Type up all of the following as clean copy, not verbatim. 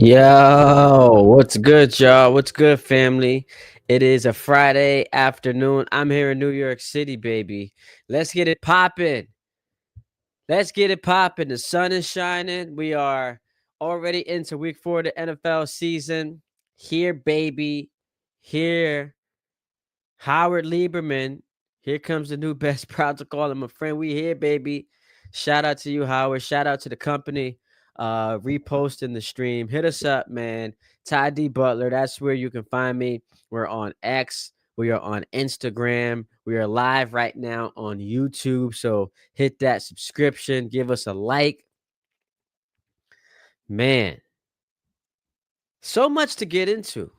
Yo, what's good, y'all? What's good, family? It is a Friday afternoon. I'm here in New York City, baby. Let's get it popping. Let's get it popping. The sun is shining. We are already into week 4 of the NFL season. Here, baby. Here. Howard Lieberman. Here comes the new best. Proud to call him a friend. We here, baby. Shout out to you, Howard. Shout out to the company reposting the stream. Hit us up, man. Ty Butler. That's where you can find me. We're on X. We are on Instagram. We are live right now on YouTube. So hit that subscription. Give us a like. Man, so much to get into.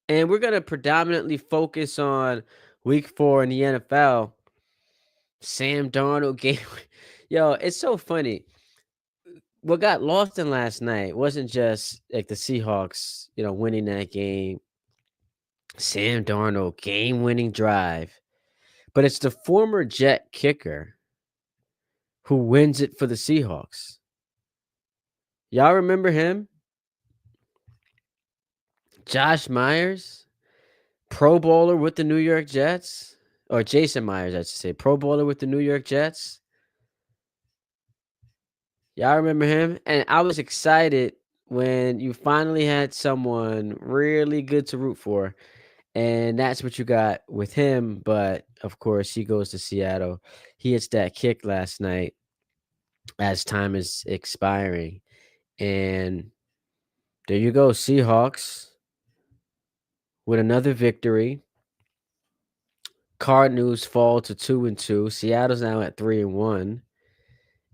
And we're going to predominantly focus on week 4 in the NFL. Sam Darnold game. Yo, it's so funny. What got lost in last night wasn't just like the Seahawks, winning that game. Sam Darnold game-winning drive. But it's the former Jet kicker who wins it for the Seahawks. Y'all remember him? Josh Myers, Pro Bowler with the New York Jets. Or Jason Myers, I should say. Pro Bowler with the New York Jets. Y'all remember him? And I was excited when you finally had someone really good to root for. And that's what you got with him. But, of course, he goes to Seattle. He hits that kick last night as time is expiring. And there you go, Seahawks with another victory. Cardinals fall to 2-2. Seattle's now at 3-1.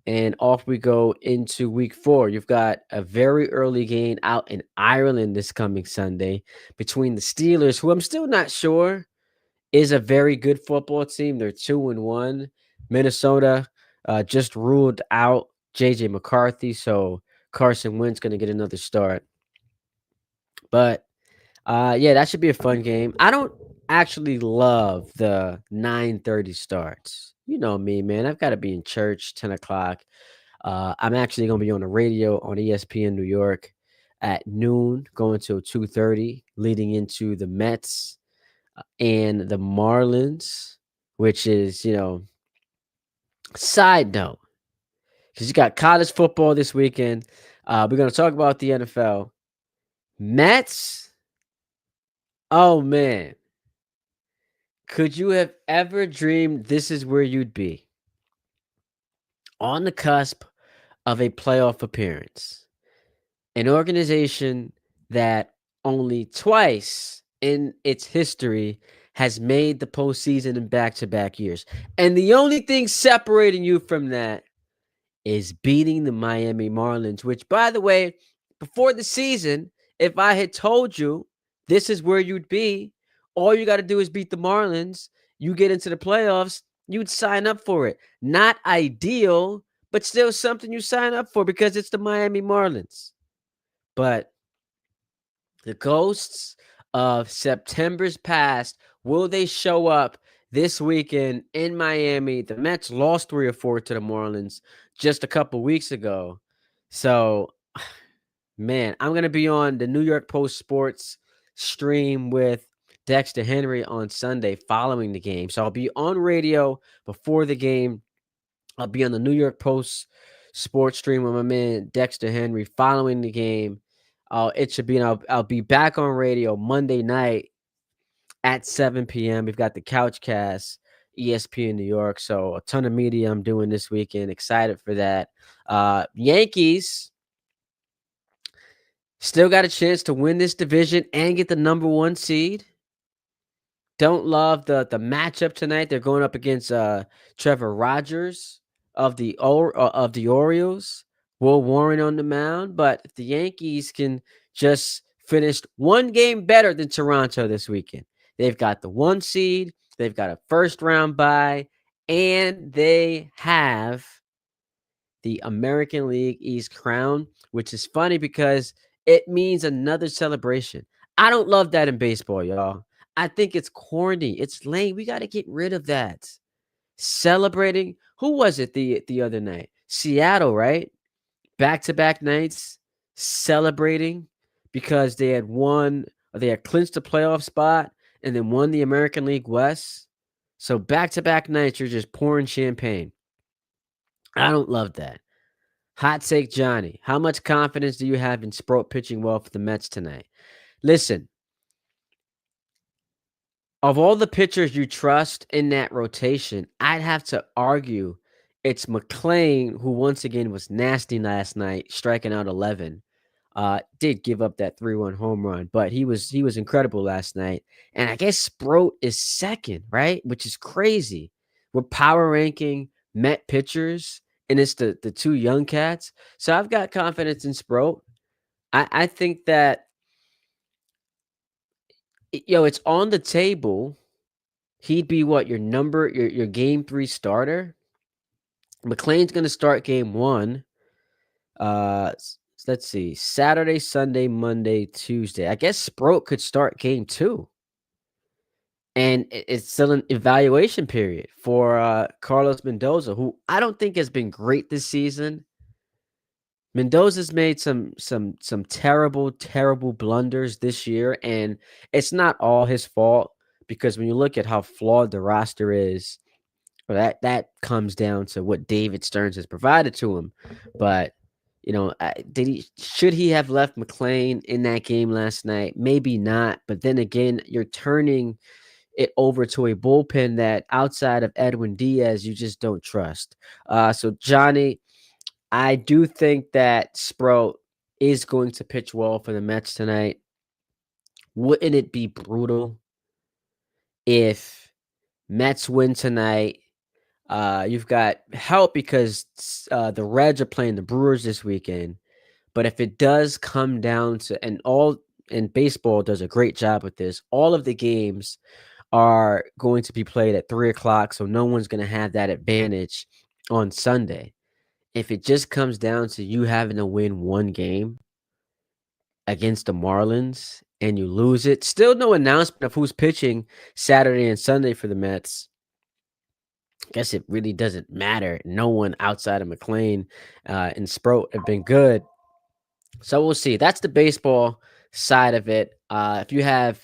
And off we go into week 4. You've got a very early game out in Ireland this coming Sunday between the Steelers, who I'm still not sure is a very good football team. They're 2-1. Minnesota just ruled out J.J. McCarthy, so Carson Wentz going to get another start. But, yeah, that should be a fun game. I don't actually love the 9:30 starts. You know me, man. I've got to be in church 10 o'clock. I'm actually going to be on the radio on ESPN New York at noon, going till 2:30, leading into the Mets and the Marlins, which is, side note, because you got college football this weekend. We're going to talk about the NFL. Mets, oh, man. Could you have ever dreamed this is where you'd be? On the cusp of a playoff appearance. An organization that only twice in its history has made the postseason in back-to-back years. And the only thing separating you from that is beating the Miami Marlins, which, by the way, before the season, if I had told you this is where you'd be, all you got to do is beat the Marlins, you get into the playoffs, you'd sign up for it. Not ideal, but still something you sign up for because it's the Miami Marlins. But the ghosts of September's past, will they show up this weekend in Miami? The Mets lost 3 or 4 to the Marlins just a couple weeks ago. So, man, I'm going to be on the New York Post Sports stream with Dexter Henry on Sunday following the game. So I'll be on radio before the game. I'll be on the New York Post Sports stream with my man Dexter Henry following the game. It should be, and I'll be back on radio Monday night at 7 p.m. We've got the Couchcast, ESPN New York. So a ton of media I'm doing this weekend. Excited for that. Yankees still got a chance to win this division and get the number 1 seed. Don't love the matchup tonight. They're going up against Trevor Rogers of the Orioles. Will Warren on the mound, but if the Yankees can just finished one game better than Toronto this weekend. They've got the 1 seed, they've got a first-round bye, and they have the American League East crown, which is funny because it means another celebration. I don't love that in baseball, y'all. I think it's corny. It's lame. We got to get rid of that. Celebrating. Who was it the other night? Seattle, right? Back-to-back nights celebrating because they had won, or they had clinched the playoff spot and then won the American League West. So back-to-back nights, you're just pouring champagne. I don't love that. Hot take Johnny, how much confidence do you have in Sproat pitching well for the Mets tonight? Listen, of all the pitchers you trust in that rotation, I'd have to argue it's McClain, who once again was nasty last night, striking out 11. Did give up that 3-1 home run, but he was incredible last night. And I guess Sproat is second, right? Which is crazy. We're power ranking Met pitchers, and it's the two young cats. So I've got confidence in Sproat. I think that it's on the table. He'd be what, your game 3 starter. McClain's going to start game 1. Let's see, Saturday, Sunday, Monday, Tuesday. I guess Sproat could start game 2. And it's still an evaluation period for Carlos Mendoza, who I don't think has been great this season. Mendoza's made some terrible, terrible blunders this year, and it's not all his fault because when you look at how flawed the roster is, that comes down to what David Stearns has provided to him. But should he have left McClain in that game last night? Maybe not. But then again, you're turning it over to a bullpen that outside of Edwin Diaz, you just don't trust. So Johnny, I do think that Sproat is going to pitch well for the Mets tonight. Wouldn't it be brutal if Mets win tonight? You've got help because the Reds are playing the Brewers this weekend. But if it does come down to, and baseball does a great job with this, all of the games are going to be played at 3:00, so no one's going to have that advantage on Sunday. If it just comes down to you having to win one game against the Marlins and you lose it, still no announcement of who's pitching Saturday and Sunday for the Mets. I guess it really doesn't matter. No one outside of McClain and Sproat have been good. So we'll see. That's the baseball side of it. If you have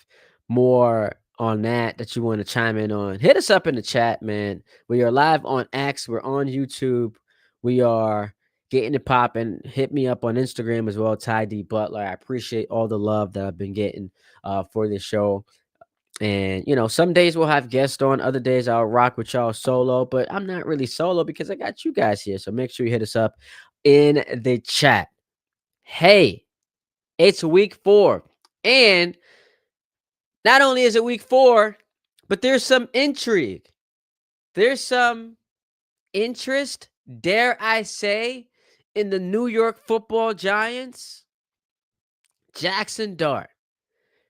more on that you want to chime in on, hit us up in the chat, man. We are live on X. We're on YouTube. We are getting it popping. Hit me up on Instagram as well, Ty D Butler. I appreciate all the love that I've been getting for this show. And, some days we'll have guests on. Other days I'll rock with y'all solo. But I'm not really solo because I got you guys here. So make sure you hit us up in the chat. Hey, it's week 4. And not only is it week 4, but there's some intrigue. There's some interest, dare I say, in the New York Football Giants. Jackson Dart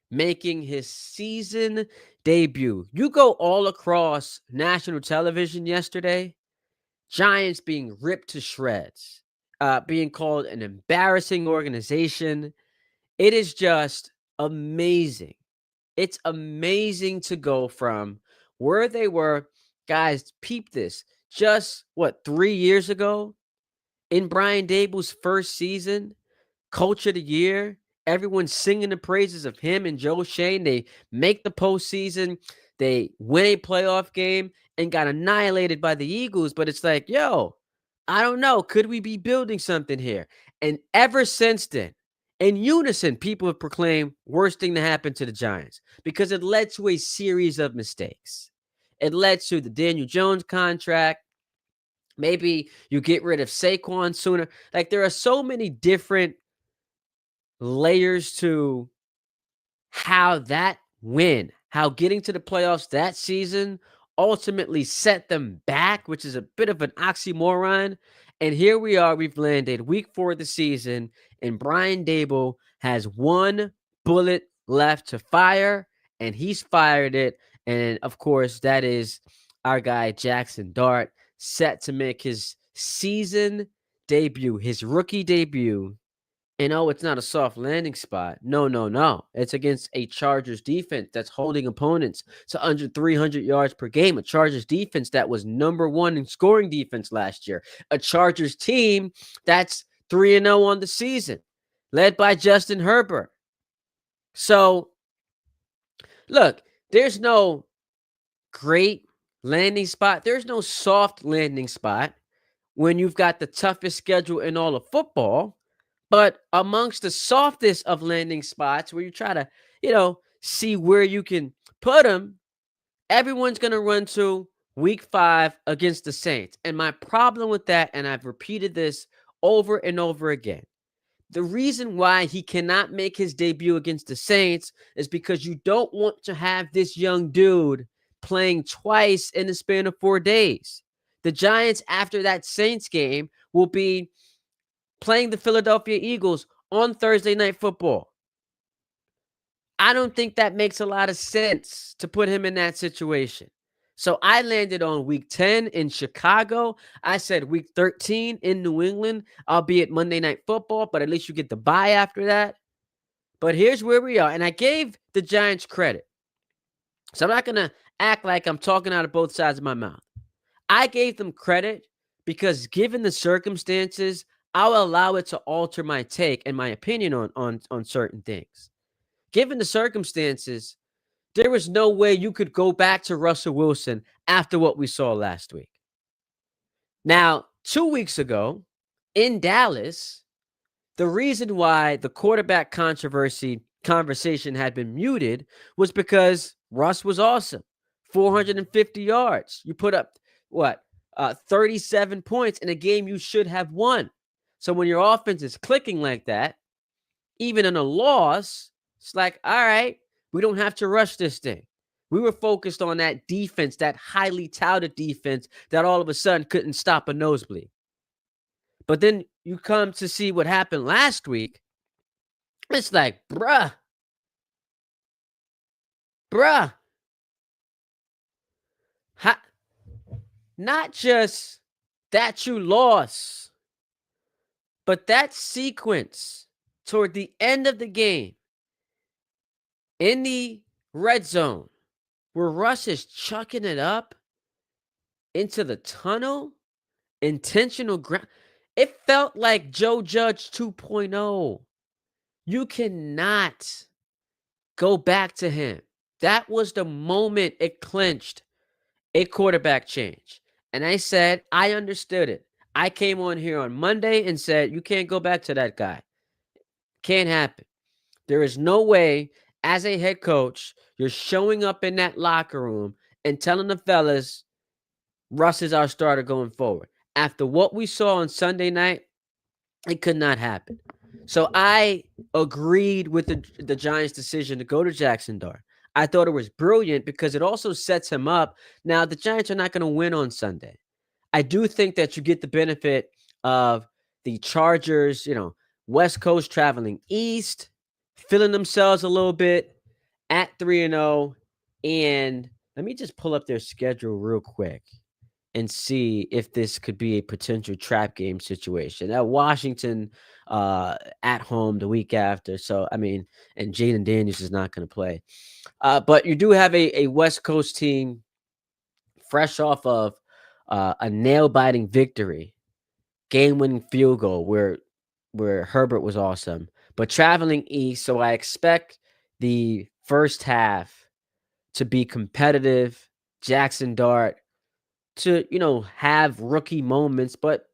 making his season debut. You go all across national television yesterday, Giants being ripped to shreds, being called an embarrassing organization. It is just amazing. It's amazing to go from where they were. Guys, peep this. Just, 3 years ago, in Brian Dable's first season, Coach of the Year, everyone's singing the praises of him and Joe Shane. They make the postseason. They win a playoff game and got annihilated by the Eagles. But it's like, I don't know. Could we be building something here? And ever since then, in unison, people have proclaimed worst thing to happen to the Giants because it led to a series of mistakes. It led to the Daniel Jones contract. Maybe you get rid of Saquon sooner. Like, there are so many different layers to how getting to the playoffs that season ultimately set them back, which is a bit of an oxymoron. And here we are, we've landed week 4 of the season, and Brian Dable has one bullet left to fire, and he's fired it. And of course, that is our guy Jackson Dart, set to make his season debut, his rookie debut. And oh, it's not a soft landing spot. No, no, no. It's against a Chargers defense that's holding opponents to under 300 yards per game. A Chargers defense that was number one in scoring defense last year. A Chargers team that's 3-0 on the season, led by Justin Herbert. So, look, there's no great landing spot. There's no soft landing spot when you've got the toughest schedule in all of football. But amongst the softest of landing spots where you try to, see where you can put them, everyone's going to run to week 5 against the Saints. And my problem with that, and I've repeated this over and over again, the reason why he cannot make his debut against the Saints is because you don't want to have this young dude playing twice in the span of 4 days. The Giants, after that Saints game, will be playing the Philadelphia Eagles on Thursday Night Football. I don't think that makes a lot of sense to put him in that situation. So I landed on week 10 in Chicago. I said week 13 in New England, albeit Monday Night Football, but at least you get the bye after that. But here's where we are. And I gave the Giants credit. So I'm not going to act like I'm talking out of both sides of my mouth. I gave them credit because given the circumstances, I'll allow it to alter my take and my opinion on certain things. Given the circumstances, there was no way you could go back to Russell Wilson after what we saw last week. Now, 2 weeks ago in Dallas, the reason why the quarterback conversation had been muted was because Russ was awesome. 450 yards. You put up, 37 points in a game you should have won. So when your offense is clicking like that, even in a loss, it's like, all right, we don't have to rush this thing. We were focused on that defense, that highly touted defense that all of a sudden couldn't stop a nosebleed. But then you come to see what happened last week. It's like, bruh. Not just that you lost, but that sequence toward the end of the game in the red zone where Russ is chucking it up into the tunnel, intentional ground. It felt like Joe Judge 2.0. You cannot go back to him. That was the moment it clinched a quarterback change. And I said, I understood it. I came on here on Monday and said, you can't go back to that guy. Can't happen. There is no way, as a head coach, you're showing up in that locker room and telling the fellas, Russ is our starter going forward. After what we saw on Sunday night, it could not happen. So I agreed with the Giants' decision to go to Jackson Dart. I thought it was brilliant because it also sets him up. Now, the Giants are not going to win on Sunday. I do think that you get the benefit of the Chargers, West Coast traveling east, feeling themselves a little bit at 3-0. And let me just pull up their schedule real quick and see if this could be a potential trap game situation. At Washington at home the week after. So, and Jaden Daniels is not going to play. But you do have a West Coast team fresh off of a nail-biting victory, game-winning field goal where Herbert was awesome. But traveling east, so I expect the first half to be competitive. Jackson Dart to, have rookie moments, but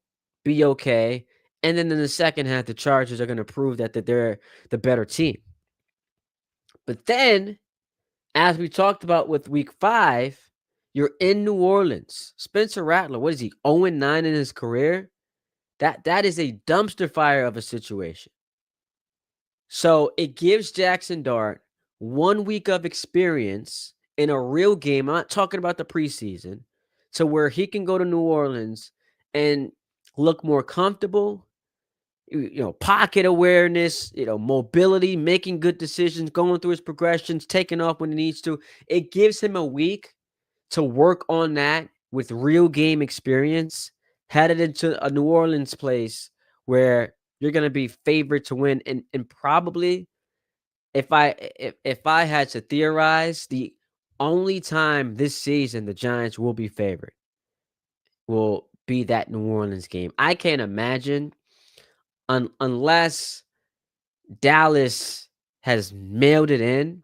be okay. And then in the second half, the Chargers are going to prove that they're the better team. But then, as we talked about with week 5, you're in New Orleans. Spencer Rattler, what is he, 0-9 in his career? That is a dumpster fire of a situation. So it gives Jackson Dart 1 week of experience in a real game. I'm not talking about the preseason. To where he can go to New Orleans and look more comfortable, pocket awareness, mobility, making good decisions, going through his progressions, taking off when he needs to. It gives him a week to work on that with real game experience, headed into a New Orleans place where you're going to be favored to win. And probably if I had to theorize, the only time this season the Giants will be favored will be that New Orleans game. I can't imagine unless Dallas has mailed it in.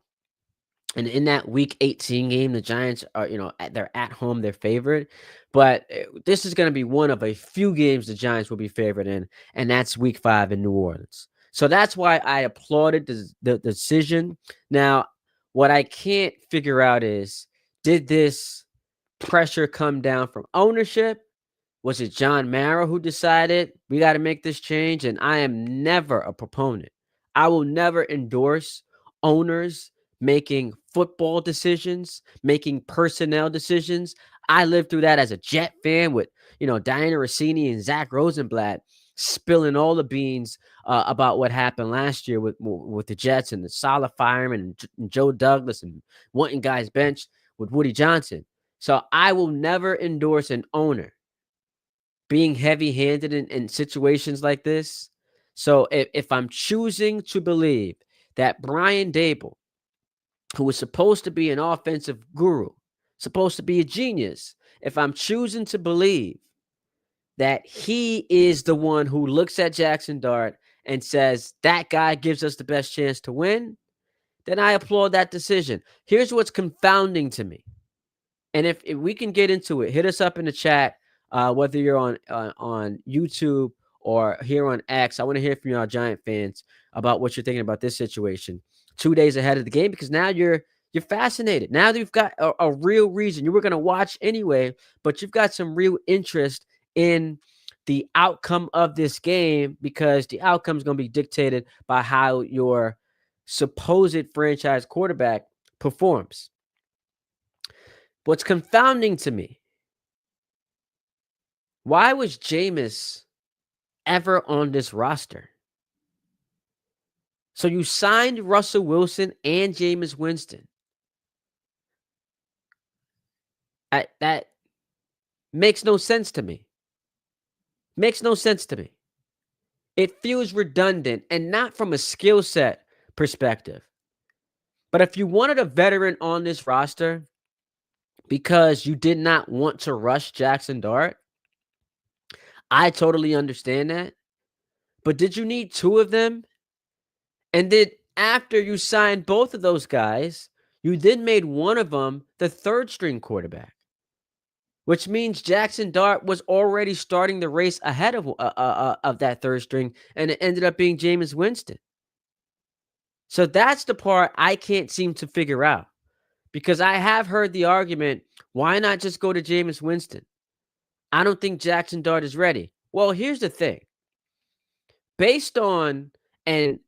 And in that week 18 game, the Giants are, they're at home, they're favored. But this is going to be one of a few games the Giants will be favored in, and that's week 5 in New Orleans. So that's why I applauded the decision. Now, what I can't figure out is, did this pressure come down from ownership? Was it John Mara who decided we got to make this change? And I am never a proponent. I will never endorse owners making football decisions, making personnel decisions. I lived through that as a Jet fan with, Diana Rossini and Zach Rosenblatt spilling all the beans about what happened last year with the Jets and the Saleh fireman and Joe Douglas and wanting guys benched with Woody Johnson. So I will never endorse an owner being heavy-handed in situations like this. So if I'm choosing to believe that Brian Dable, who was supposed to be an offensive guru, supposed to be a genius, if I'm choosing to believe that he is the one who looks at Jackson Dart and says, that guy gives us the best chance to win, then I applaud that decision. Here's what's confounding to me. And if we can get into it, hit us up in the chat, whether you're on YouTube or here on X. I want to hear from y'all Giant fans about what you're thinking about this situation 2 days ahead of the game, because now you're fascinated. Now that you've got a real reason. You were going to watch anyway, but you've got some real interest in the outcome of this game, because the outcome is going to be dictated by how your supposed franchise quarterback performs. What's confounding to me, why was Jameis ever on this roster? So you signed Russell Wilson and Jameis Winston. That makes no sense to me. Makes no sense to me. It feels redundant, and not from a skill set perspective. But if you wanted a veteran on this roster because you did not want to rush Jackson Dart, I totally understand that. But did you need 2 of them? And then after you signed both of those guys, you then made one of them the 3rd string quarterback, which means Jackson Dart was already starting the race ahead of that 3rd string, and it ended up being Jameis Winston. So that's the part I can't seem to figure out, because I have heard the argument, why not just go to Jameis Winston? I don't think Jackson Dart is ready. Well, here's the thing. Based on, and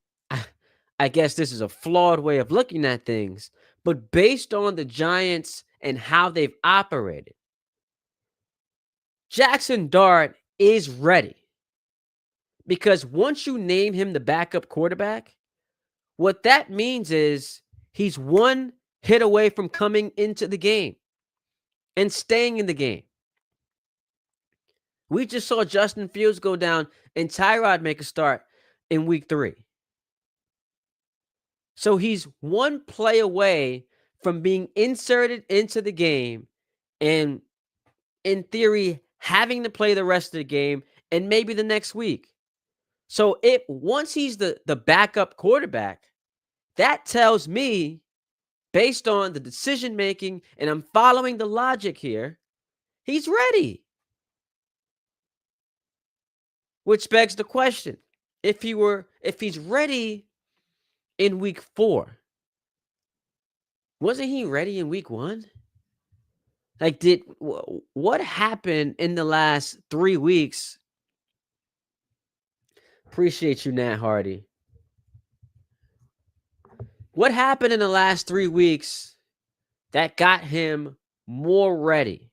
I guess this is a flawed way of looking at things, but based on the Giants and how they've operated, Jackson Dart is ready. Because once you name him the backup quarterback, what that means is he's one hit away from coming into the game and staying in the game. We just saw Justin Fields go down and Tyrod make a start in week 3. So he's one play away from being inserted into the game and, in theory, having to play the rest of the game and maybe the next week. So once he's the backup quarterback, that tells me, based on the decision making, and I'm following the logic here, he's ready. Which begs the question, if he's ready in week 4, wasn't he ready in week 1? Like, what happened in the last 3 weeks? Appreciate you, Nat Hardy. What happened in the last 3 weeks that got him more ready?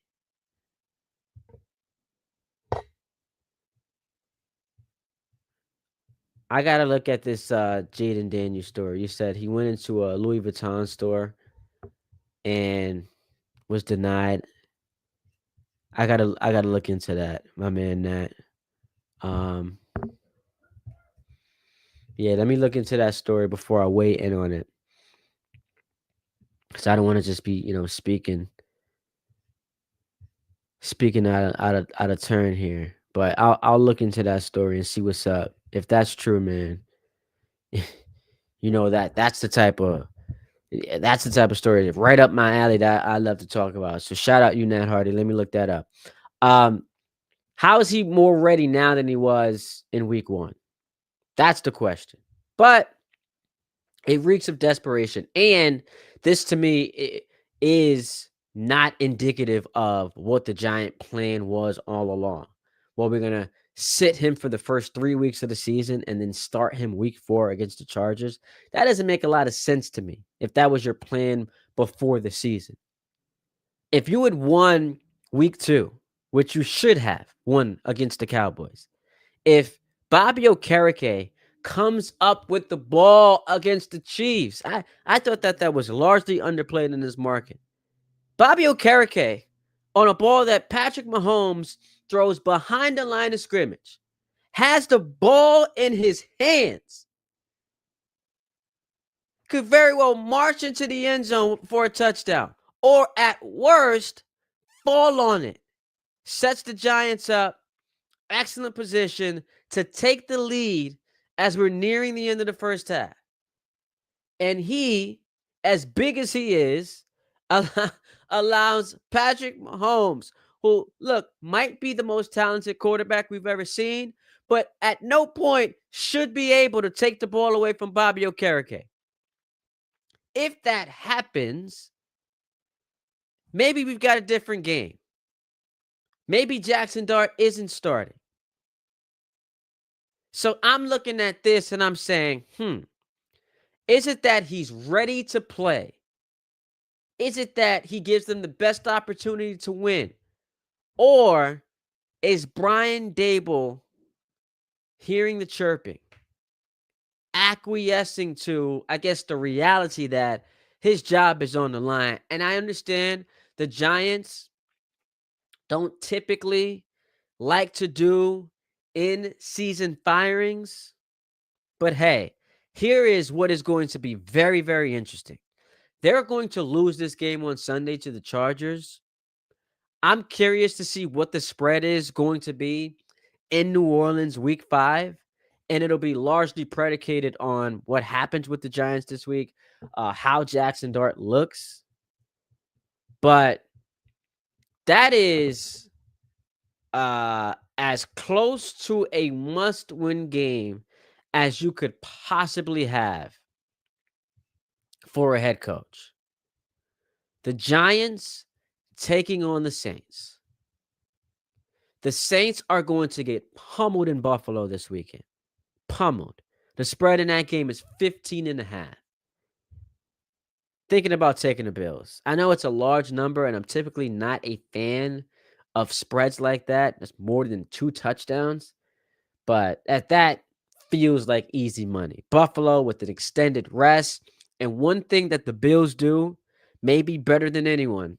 I gotta look at this Jaden Daniels story. You said he went into a Louis Vuitton store and was denied. I gotta look into that, my man. That um, yeah, let me look into that story before I weigh in on it, because I don't want to just be speaking out of turn here. But I'll look into that story and see what's up. If that's true, man, that's the type of story right up my alley that I love to talk about. So shout out you, Nat Hardy. Let me look that up. Um, how is he more ready now than he was in week 1? That's the question. But it reeks of desperation, and this to me is not indicative of what the Giant plan was all along. Well, we're gonna sit him for the first 3 weeks of the season and then start him week 4 against the Chargers. That doesn't make a lot of sense to me. If that was your plan before the season, if you had won week 2, which you should have won against the Cowboys, if Bobby Okereke comes up with the ball against the Chiefs, I thought that was largely underplayed in this market. Bobby Okereke on a ball that Patrick Mahomes throws behind the line of scrimmage, has the ball in his hands, could very well march into the end zone for a touchdown, or at worst, fall on it. Sets the Giants up. Excellent position to take the lead as we're nearing the end of the first half. And he, as big as he is, allows Patrick Mahomes, who, look, might be the most talented quarterback we've ever seen, but at no point should be able to take the ball away from Bobby Okereke. If that happens, maybe we've got a different game. Maybe Jackson Dart isn't starting. So I'm looking at this and I'm saying, is it that he's ready to play? Is it that he gives them the best opportunity to win? Or is Brian Dable hearing the chirping, acquiescing to, I guess, the reality that his job is on the line? And I understand the Giants don't typically like to do in-season firings, but hey, here is what is going to be very, very interesting. They're going to lose this game on Sunday to the Chargers. I'm curious to see what the spread is going to be in New Orleans week 5, and it'll be largely predicated on what happens with the Giants this week, how Jackson Dart looks. But that is as close to a must-win game as you could possibly have for a head coach. The Giants taking on the Saints. The Saints are going to get pummeled in Buffalo this weekend. Pummeled. The spread in that game is 15.5. Thinking about taking the Bills. I know it's a large number, and I'm typically not a fan of spreads like that. That's more than 2 touchdowns. But at that feels like easy money. Buffalo with an extended rest. And one thing that the Bills do, maybe better than anyone,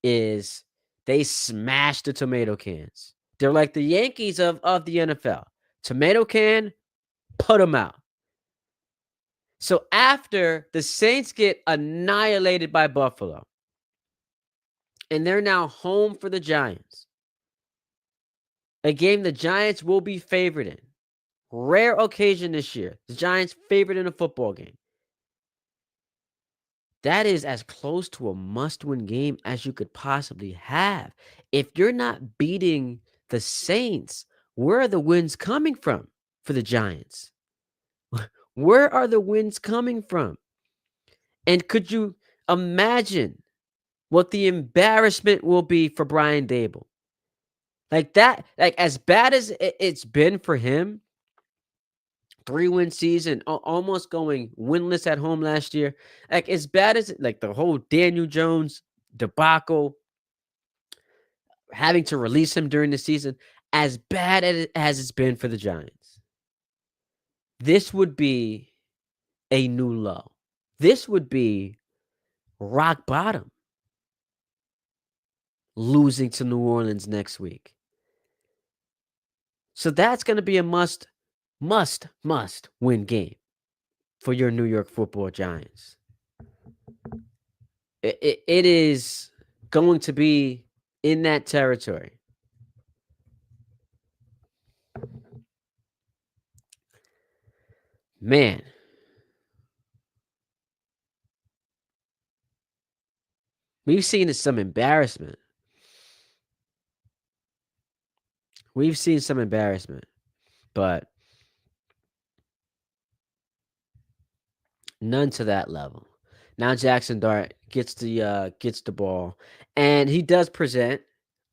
is they smash the tomato cans. They're like the Yankees of the NFL. Tomato can, put them out. So after the Saints get annihilated by Buffalo, and they're now home for the Giants, a game the Giants will be favored in. Rare occasion this year. The Giants favored in a football game. That is as close to a must-win game as you could possibly have. If you're not beating the Saints, where are the wins coming from for the Giants? Where are the wins coming from? And could you imagine what the embarrassment will be for Brian Dable? Like that, like as bad as it's been for him, 3-win season, almost going winless at home last year. Like as bad as like the whole Daniel Jones debacle, having to release him during the season, as bad as it's been for the Giants. this would be a new low. This would be rock bottom, losing to New Orleans next week. So that's going to be a must win game for your New York Football Giants. It is going to be in that territory. Man. We've seen some embarrassment. We've seen some embarrassment, but none to that level. Now Jackson Dart gets the ball, and he does present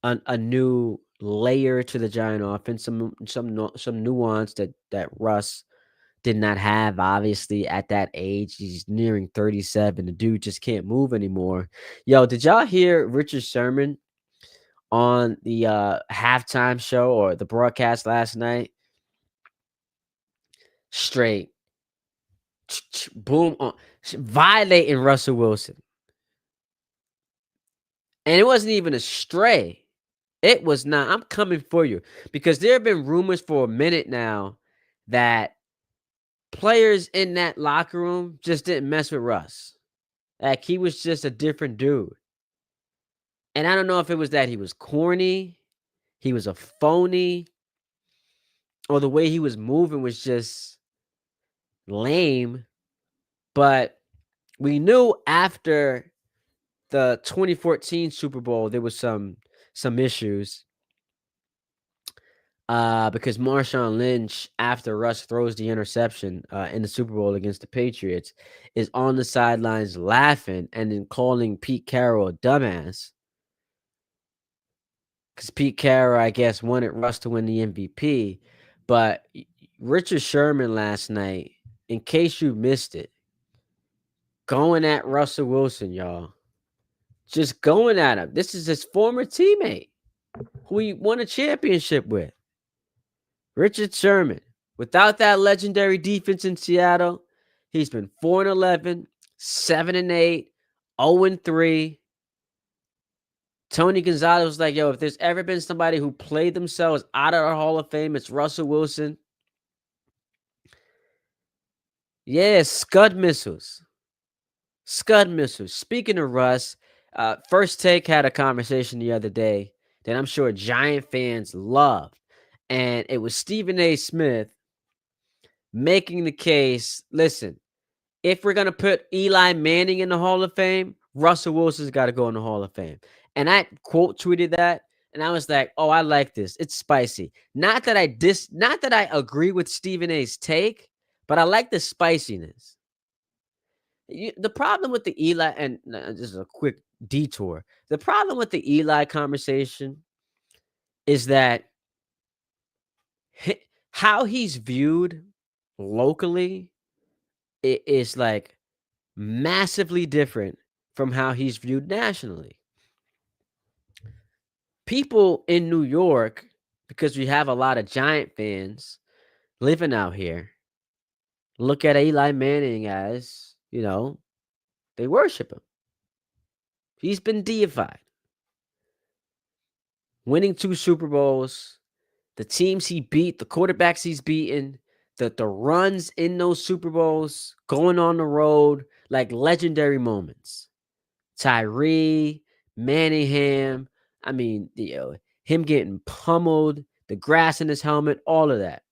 a new layer to the Giant offense, some nuance that Russ did not have. Obviously, at that age, he's nearing 37. The dude just can't move anymore. Yo, did y'all hear Richard Sherman on the halftime show or the broadcast last night? Straight boom on violating Russell Wilson. And it wasn't even a stray. It was not. I'm coming for you because there have been rumors for a minute now that players in that locker room just didn't mess with Russ. Like he was just a different dude. And I don't know if it was that he was corny, he was a phony, or the way he was moving was just lame. But we knew after the 2014 Super Bowl, there was some issues because Marshawn Lynch, after Russ throws the interception in the Super Bowl against the Patriots, is on the sidelines laughing and then calling Pete Carroll a dumbass. Because Pete Carroll, I guess, wanted Russ to win the MVP. But Richard Sherman last night, in case you missed it, going at Russell Wilson, y'all. Just going at him. This is his former teammate who he won a championship with. Richard Sherman. Without that legendary defense in Seattle, he's been 4-11, 7-8, 0-3. Tony Gonzalez was like, yo, if there's ever been somebody who played themselves out of the Hall of Fame, it's Russell Wilson. Yeah, Scud missiles. Scud missiles. Speaking of Russ, First Take had a conversation the other day that I'm sure Giant fans loved. And it was Stephen A. Smith making the case, listen, if we're going to put Eli Manning in the Hall of Fame, Russell Wilson's got to go in the Hall of Fame. And I quote tweeted that, and I was like, oh, I like this. It's spicy. Not that I agree with Stephen A's take, but I like the spiciness. The problem with the Eli, and this is a quick detour. The problem with the Eli conversation is that how he's viewed locally is like massively different from how he's viewed nationally. People in New York, because we have a lot of Giant fans living out here, look at Eli Manning as, they worship him. He's been deified. Winning 2 Super Bowls, the teams he beat, the quarterbacks he's beaten, the runs in those Super Bowls, going on the road, like legendary moments. Tyree, Manningham, I mean, him getting pummeled, the grass in his helmet, all of that.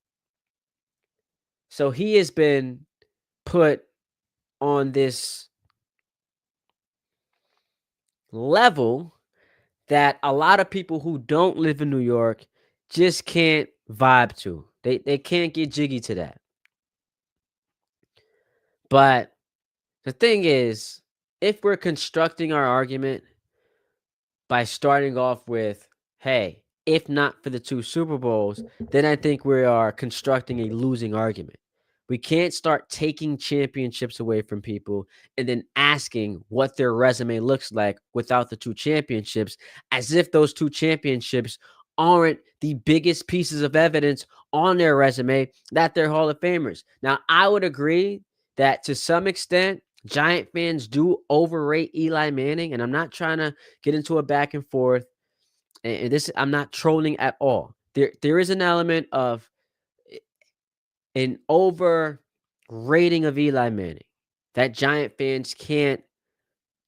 So he has been put on this level that a lot of people who don't live in New York just can't vibe to. They can't get jiggy to that. But the thing is, if we're constructing our argument by starting off with, hey, if not for the 2 Super Bowls, then I think we are constructing a losing argument. We can't start taking championships away from people and then asking what their resume looks like without the 2 championships, as if those 2 championships aren't the biggest pieces of evidence on their resume that they're Hall of Famers. Now, I would agree that to some extent, Giant fans do overrate Eli Manning, and I'm not trying to get into a back and forth. And this, I'm not trolling at all. There is an element of an overrating of Eli Manning that Giant fans can't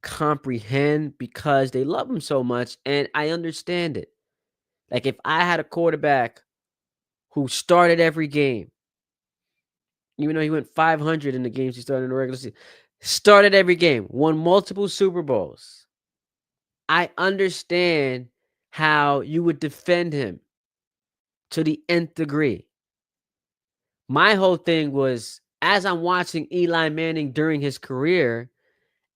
comprehend because they love him so much, and I understand it. Like if I had a quarterback who started every game, even though he went 500 in the games he started in the regular season, started every game, won multiple Super Bowls. I understand how you would defend him to the nth degree. My whole thing was as I'm watching Eli Manning during his career,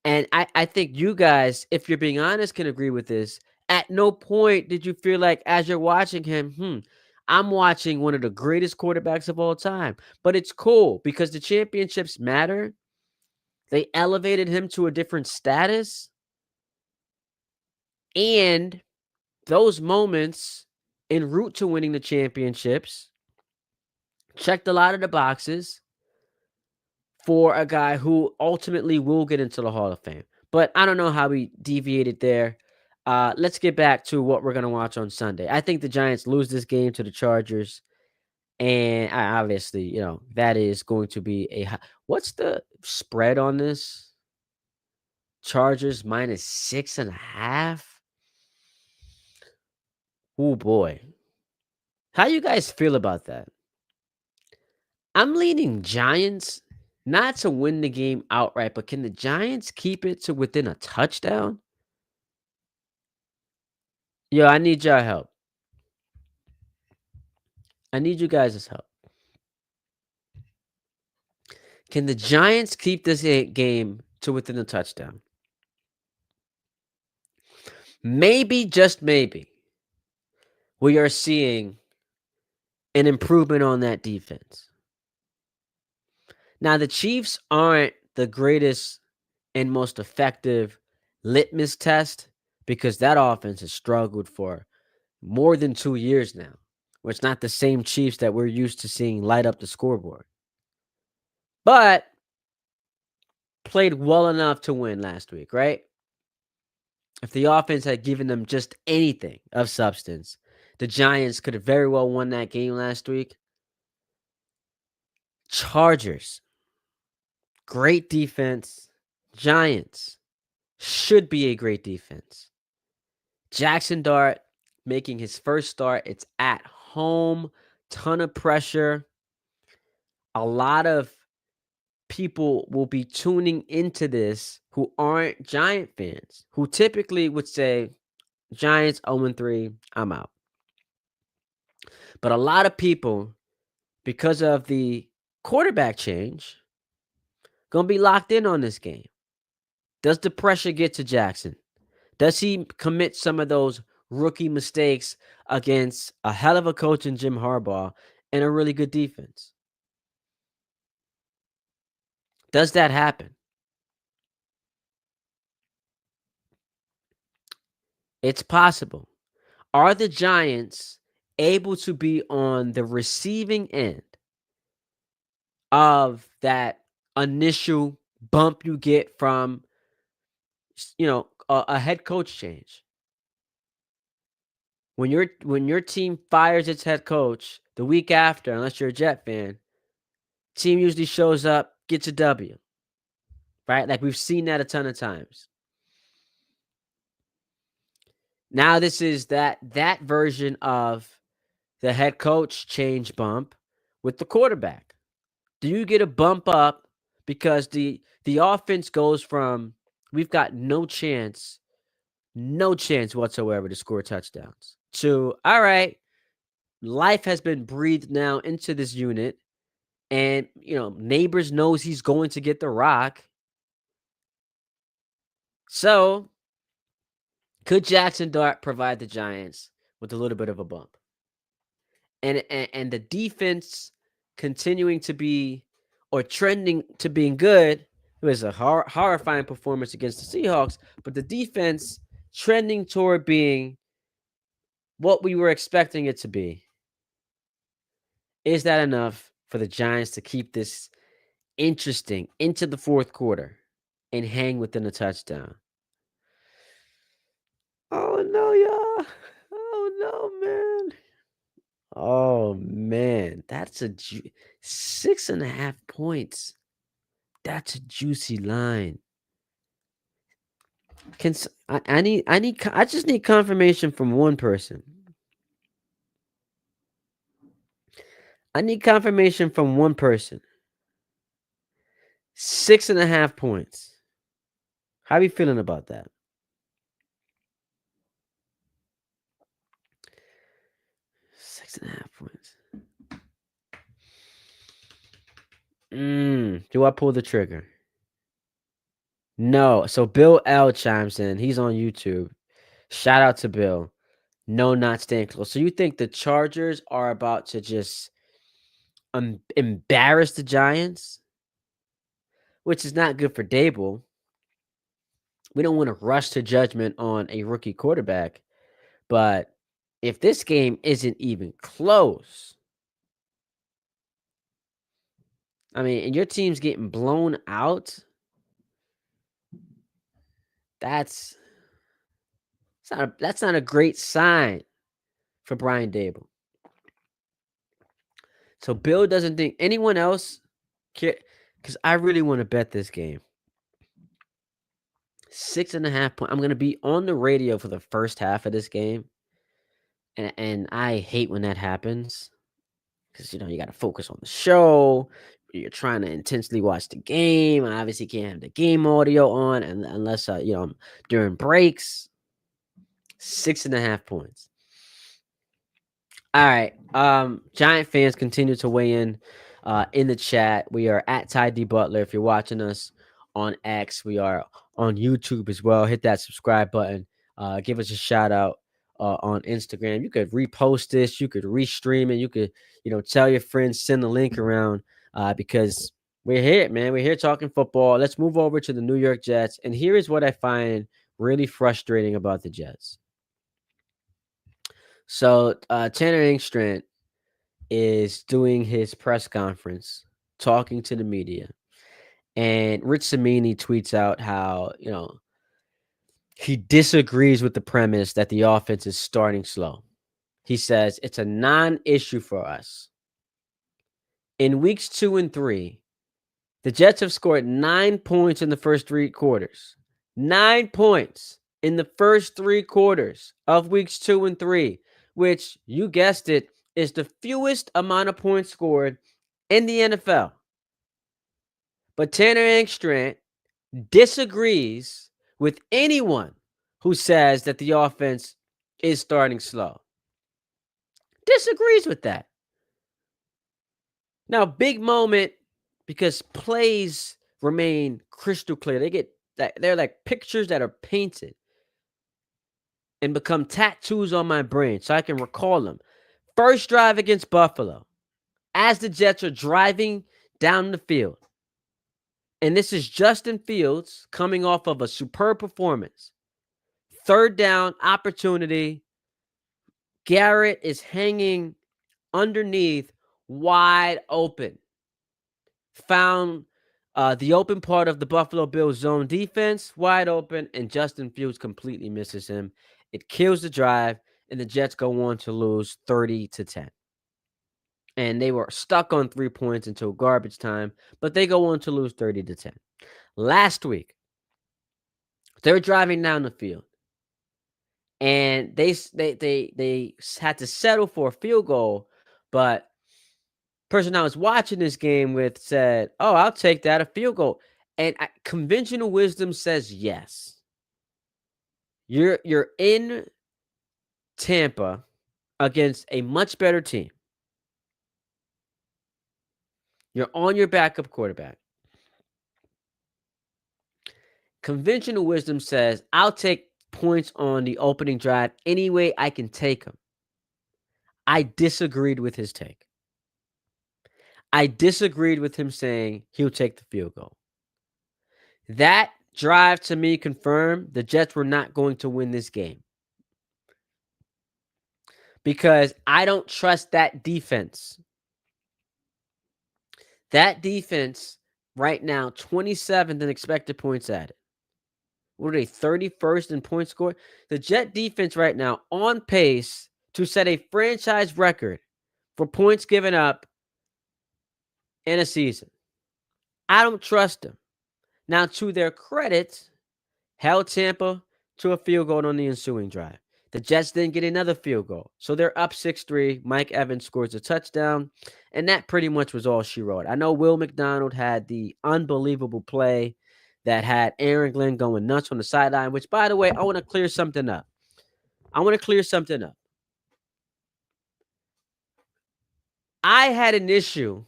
and I think you guys, if you're being honest, can agree with this. At no point did you feel like as you're watching him, I'm watching one of the greatest quarterbacks of all time. But it's cool because the championships matter. They elevated him to a different status. And those moments en route to winning the championships checked a lot of the boxes for a guy who ultimately will get into the Hall of Fame. But I don't know how we deviated there. Let's get back to what we're going to watch on Sunday. I think the Giants lose this game to the Chargers. And obviously, that is going to be what's the spread on this? Chargers minus 6.5. Oh boy. How you guys feel about that? I'm leaning Giants, not to win the game outright, but can the Giants keep it to within a touchdown? Yo, I need your help. I need you guys' help. Can the Giants keep this game to within a touchdown? Maybe, just maybe, we are seeing an improvement on that defense. Now, the Chiefs aren't the greatest and most effective litmus test because that offense has struggled for more than 2 years now. Where it's not the same Chiefs that we're used to seeing light up the scoreboard. But played well enough to win last week, right? If the offense had given them just anything of substance, the Giants could have very well won that game last week. Chargers, great defense. Giants should be a great defense. Jackson Dart making his first start. It's at home. Ton of pressure. A lot of people will be tuning into this who aren't Giant fans, who typically would say, Giants 0-3, I'm out. But a lot of people, because of the quarterback change, going to be locked in on this game. Does the pressure get to Jackson? Does he commit some of those rookie mistakes against a hell of a coach in Jim Harbaugh and a really good defense? Does that happen? It's possible. Are the Giants able to be on the receiving end of that initial bump you get from, a head coach change? When your team fires its head coach the week after, unless you're a Jet fan, team usually shows up, gets a W, right? Like we've seen that a ton of times. Now this is that version of the head coach change bump with the quarterback. Do you get a bump up because the offense goes from we've got no chance whatsoever to score touchdowns to all right, life has been breathed now into this unit, and Neighbors knows he's going to get the rock. So could Jackson Dart provide the Giants with a little bit of a bump? And the defense continuing to be or trending to being good. It was a horrifying performance against the Seahawks, but the defense trending toward being what we were expecting it to be. Is that enough for the Giants to keep this interesting into the fourth quarter and hang within a touchdown? Oh no, y'all. Oh no, man. Oh man. That's a 6.5 points. That's a juicy line. I just need confirmation from one person. I need confirmation from one person. 6.5 points. How are you feeling about that? 6.5 points. Do I pull the trigger? No. So Bill L chimes in. He's on YouTube. Shout out to Bill. No, not staying close. So you think the Chargers are about to just embarrass the Giants, which is not good for Dable. We don't want to rush to judgment on a rookie quarterback, but if this game isn't even close, I mean, and your team's getting blown out, that's that's not a great sign for Brian Dable. So Bill doesn't think anyone else care, because I really want to bet this game. 6.5 points. I'm gonna be on the radio for the first half of this game, and I hate when that happens because you got to focus on the show. You're trying to intensely watch the game. I obviously can't have the game audio on, and unless during breaks. 6.5 points. All right. Giant fans continue to weigh in the chat. We are at Ty Butler. If you're watching us on X, we are on YouTube as well. Hit that subscribe button. Give us a shout out on Instagram. You could repost this. You could restream it. You could, tell your friends, send the link around because we're here, man. We're here talking football. Let's move over to the New York Jets. And here is what I find really frustrating about the Jets. So Tanner Engstrand is doing his press conference, talking to the media, and Rich Cimini tweets out how he disagrees with the premise that the offense is starting slow. He says it's a non-issue for us. In weeks 2 and 3, the Jets have scored 9 points in the first 3 quarters. 9 points in the first 3 quarters of weeks 2 and 3. Which, you guessed it, is the fewest amount of points scored in the NFL. But Tanner Engstrand disagrees with anyone who says that the offense is starting slow. Disagrees with that. Now, big moment because plays remain crystal clear. They're like pictures that are painted and become tattoos on my brain so I can recall them. First drive against Buffalo, as the Jets are driving down the field. And this is Justin Fields coming off of a superb performance. Third down opportunity. Garrett is hanging underneath, wide open. Found the open part of the Buffalo Bills zone defense, wide open, and Justin Fields completely misses him. It kills the drive, and the Jets go on to lose 30-10. And they were stuck on 3 points until garbage time, but they go on to lose 30-10. Last week, they're driving down the field, and they had to settle for a field goal, but person I was watching this game with said, "Oh, I'll take that, a field goal." And conventional wisdom says yes. You're in Tampa against a much better team. You're on your backup quarterback. Conventional wisdom says, I'll take points on the opening drive any way I can take them. I disagreed with his take. I disagreed with him saying he'll take the field goal. That drive to me confirmed the Jets were not going to win this game. because I don't trust that defense. That defense right now, 27th in expected points added. What are they, 31st in points scored? The Jet defense right now on pace to set a franchise record for points given up in a season. I don't trust them. Now, to their credit, held Tampa to a field goal on the ensuing drive. The Jets didn't get another field goal. So they're up 6-3. Mike Evans scores a touchdown. And that pretty much was all she wrote. I know Will McDonald had the unbelievable play that had Aaron Glenn going nuts on the sideline, which, by the way, I want to clear something up. I had an issue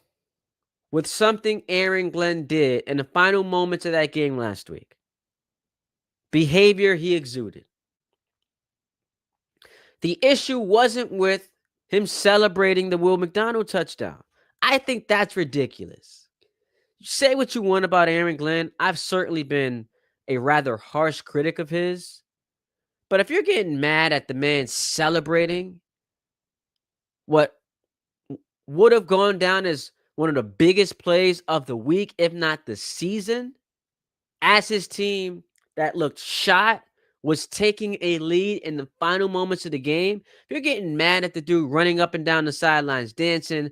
with something Aaron Glenn did in the final moments of that game last week. Behavior he exuded. The issue wasn't with him celebrating the Will McDonald touchdown. I think that's ridiculous. Say what you want about Aaron Glenn. I've certainly been a rather harsh critic of his. But if you're getting mad at the man celebrating what would have gone down as one of the biggest plays of the week, if not the season, as his team that looked shot was taking a lead in the final moments of the game, if you're getting mad at the dude running up and down the sidelines dancing,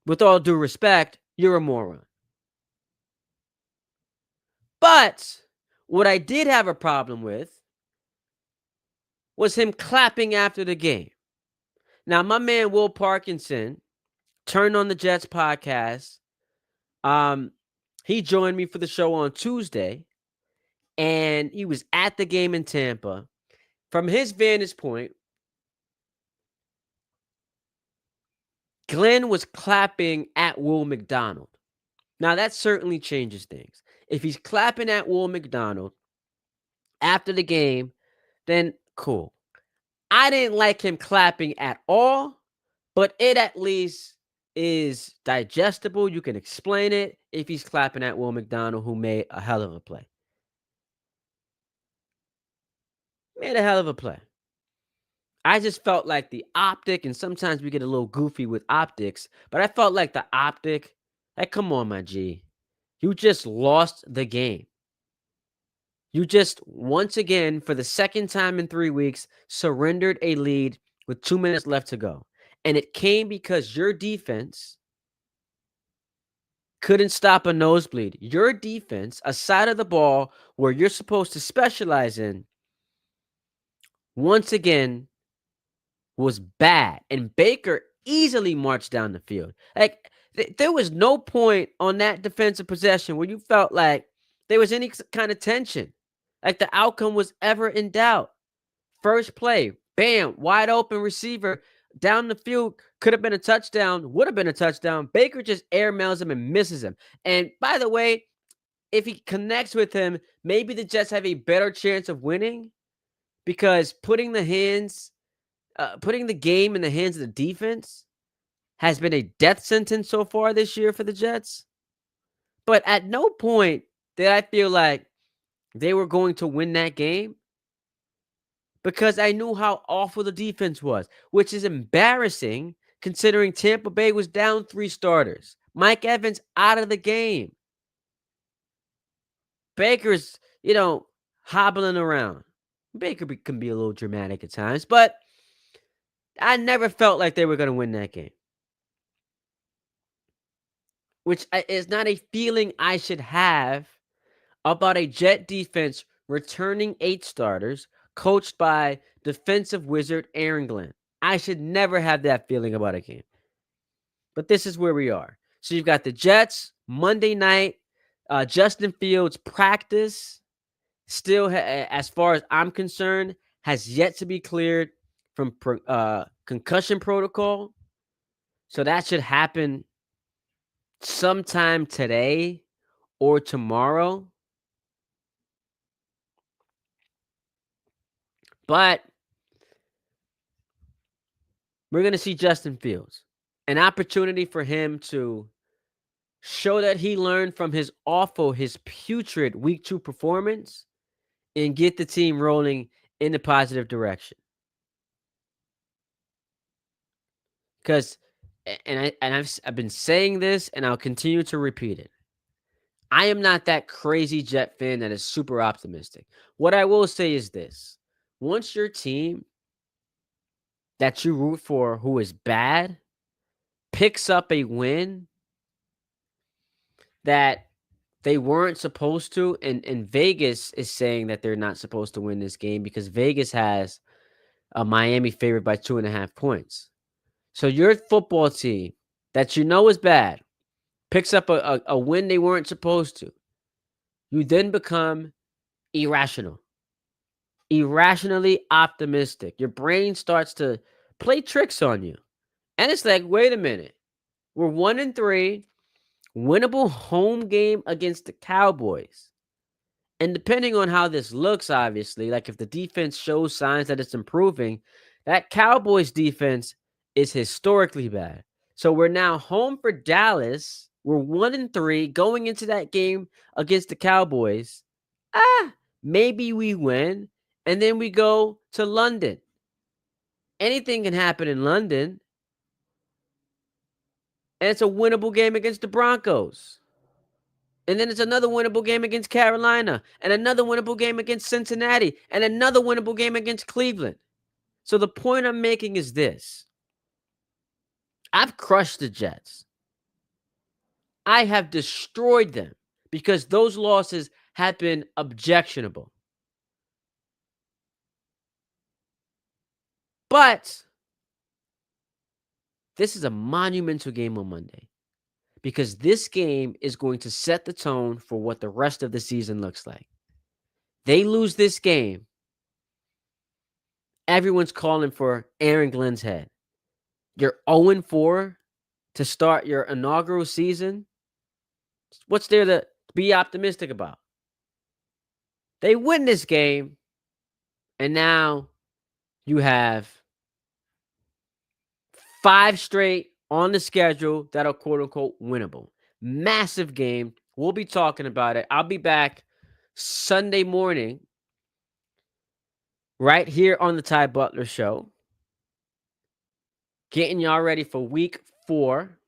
with all due respect, you're a moron. But what I did have a problem with was him clapping after the game. Now, my man Will Parkinson turned on the Jets podcast. He joined me for the show on Tuesday, and he was at the game in Tampa. From his vantage point, Glenn was clapping at Will McDonald. Now, that certainly changes things. If he's clapping at Will McDonald after the game, then cool. I didn't like him clapping at all, but it at least is digestible. You can explain it if he's clapping at Will McDonald, who made a hell of a play. Made a hell of a play. I just felt like the optic, and sometimes we get a little goofy with optics, but I felt like the optic, like, come on, my G. You just lost the game. You just, once again, for the second time in 3 weeks, surrendered a lead with 2 minutes left to go. And it came because your defense couldn't stop a nosebleed. Your defense, a side of the ball where you're supposed to specialize in, once again, was bad. And Baker easily marched down the field. Like, there was no point on that defensive possession where you felt like there was any kind of tension. Like the outcome was ever in doubt. First play, bam, wide open receiver down the field. Could have been a touchdown, would have been a touchdown. Baker just airmails him and misses him. And by the way, if he connects with him, maybe the Jets have a better chance of winning because putting the game in the hands of the defense has been a death sentence so far this year for the Jets. But at no point did I feel like they were going to win that game because I knew how awful the defense was, which is embarrassing considering Tampa Bay was down 3 starters. Mike Evans out of the game. Baker's, hobbling around. Baker can be a little dramatic at times, but I never felt like they were going to win that game. Which is not a feeling I should have about a Jet defense returning 8 starters, coached by defensive wizard Aaron Glenn. I should never have that feeling about a game. But this is where we are. So you've got the Jets, Monday night, Justin Fields practice, still, as far as I'm concerned, has yet to be cleared from concussion protocol. So that should happen sometime today or tomorrow. But we're going to see Justin Fields. An opportunity for him to show that he learned from his putrid week 2 performance and get the team rolling in the positive direction. Because, I've been saying this, and I'll continue to repeat it. I am not that crazy Jet fan that is super optimistic. What I will say is this: once your team that you root for, who is bad, picks up a win that they weren't supposed to, and Vegas is saying that they're not supposed to win this game because Vegas has Miami favored by 2.5 points. So your football team that you know is bad picks up a win they weren't supposed to. You then become irrational, irrationally optimistic. Your brain starts to play tricks on you. And it's like, wait a minute. We're 1-3, winnable home game against the Cowboys. And depending on how this looks, obviously, like if the defense shows signs that it's improving, that Cowboys defense is historically bad. So we're now home for Dallas. We're 1-3 going into that game against the Cowboys. Maybe we win. And then we go to London. Anything can happen in London. And it's a winnable game against the Broncos. And then it's another winnable game against Carolina, and another winnable game against Cincinnati, and another winnable game against Cleveland. So the point I'm making is this: I've crushed the Jets. I have destroyed them because those losses have been objectionable. But this is a monumental game on Monday because this game is going to set the tone for what the rest of the season looks like. They lose this game, everyone's calling for Aaron Glenn's head. You're 0-4 to start your inaugural season. What's there to be optimistic about? They win this game, and now you have 5 straight on the schedule that are quote-unquote winnable. Massive game. We'll be talking about it. I'll be back Sunday morning right here on the Ty Butler Show, getting y'all ready for week 4.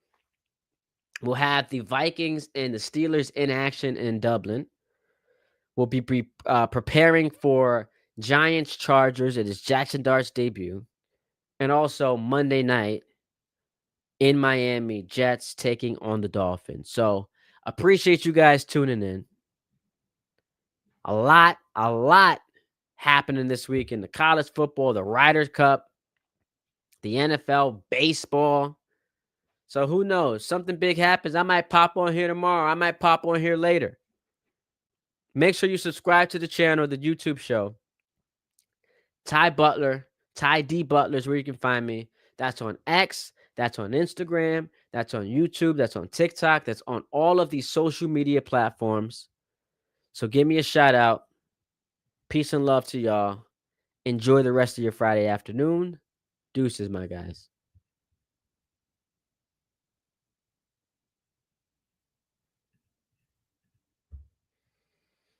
We'll have the Vikings and the Steelers in action in Dublin. We'll be preparing for Giants Chargers. It is Jackson Dart's debut. And also Monday night in Miami, Jets taking on the Dolphins. So appreciate you guys tuning in. A lot happening this week in the college football, the Ryder Cup, the NFL, baseball. So who knows? Something big happens. I might pop on here tomorrow. I might pop on here later. Make sure you subscribe to the channel, the YouTube show. Ty Butler, Ty D Butler is where you can find me. That's on X. That's on Instagram. That's on YouTube. That's on TikTok. That's on all of these social media platforms. So give me a shout out. Peace and love to y'all. Enjoy the rest of your Friday afternoon. Deuces, my guys.